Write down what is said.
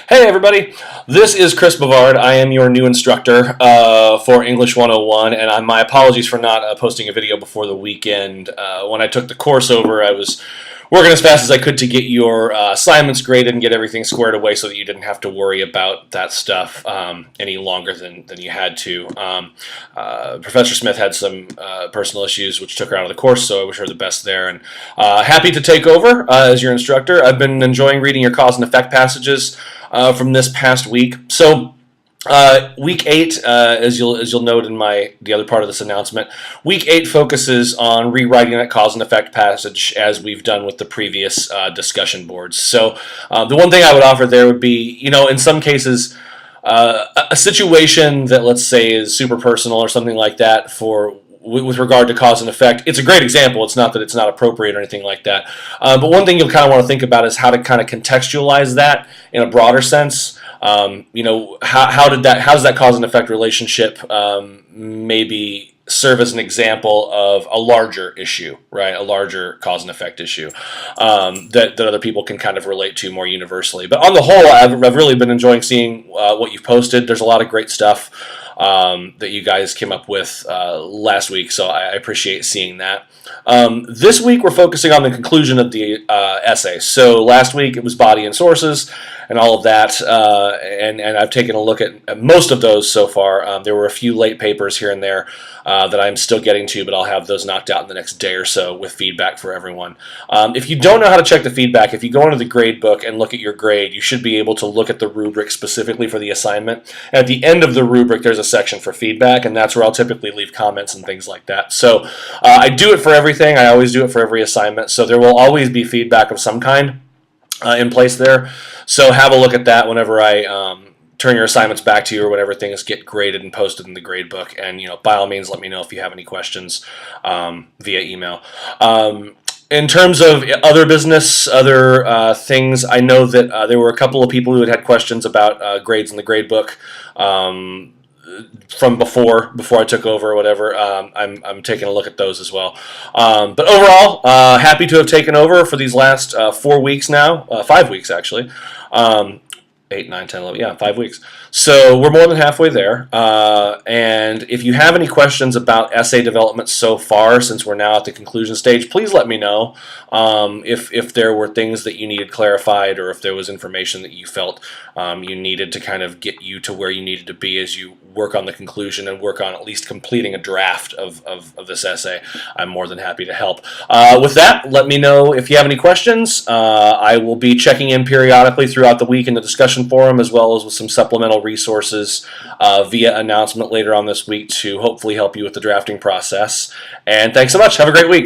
Hey everybody, this is Chris Bavard. I am your new instructor for English 101, and my apologies for not posting a video before the weekend. When I took the course over, I was working as fast as I could to get your assignments graded and get everything squared away so that you didn't have to worry about that stuff any longer than you had to. Professor Smith had some personal issues which took her out of the course, so I wish her the best there. And happy to take over as your instructor. I've been enjoying reading your cause and effect passages from this past week. So week 8, as you'll note in the other part of this announcement, week 8 focuses on rewriting that cause and effect passage as we've done with the previous discussion boards. So the one thing I would offer there would be, in some cases, a situation that, let's say, is super personal or something like that with regard to cause and effect. It's a great example. It's not that it's not appropriate or anything like that. But one thing you'll kind of want to think about is how to kind of contextualize that in a broader sense. How does that cause and effect relationship maybe serve as an example of a larger issue, right? A larger cause and effect issue that other people can kind of relate to more universally. But on the whole, I've really been enjoying seeing what you've posted. There's a lot of great stuff that you guys came up with last week, so I appreciate seeing that. This week we're focusing on the conclusion of the essay. So last week it was body and sources and all of that, and I've taken a look at most of those so far. There were a few late papers here and there that I'm still getting to, but I'll have those knocked out in the next day or so with feedback for everyone. If you don't know how to check the feedback, if you go into the grade book and look at your grade, you should be able to look at the rubric specifically for the assignment. At the end of the rubric, there's a section for feedback, and that's where I'll typically leave comments and things like that. So I do it for everything. I always do it for every assignment, so there will always be feedback of some kind in place there. So have a look at that whenever I turn your assignments back to you or whenever things get graded and posted in the grade book. And by all means, let me know if you have any questions via email. In terms of other business, other things, I know that there were a couple of people who had questions about grades in the grade book from before I took over or whatever. I'm taking a look at those as well. But overall, happy to have taken over for these last 4 weeks now, 5 weeks actually. 8, 9, 10, 11, yeah, 5 weeks. So we're more than halfway there. And if you have any questions about essay development so far, since we're now at the conclusion stage, please let me know if there were things that you needed clarified or if there was information that you felt you needed to kind of get you to where you needed to be as you work on the conclusion and work on at least completing a draft of this essay. I'm more than happy to help. With that, let me know if you have any questions. I will be checking in periodically throughout the week in the discussion forum, as well as with some supplemental resources via announcement later on this week to hopefully help you with the drafting process. And thanks so much. Have a great week.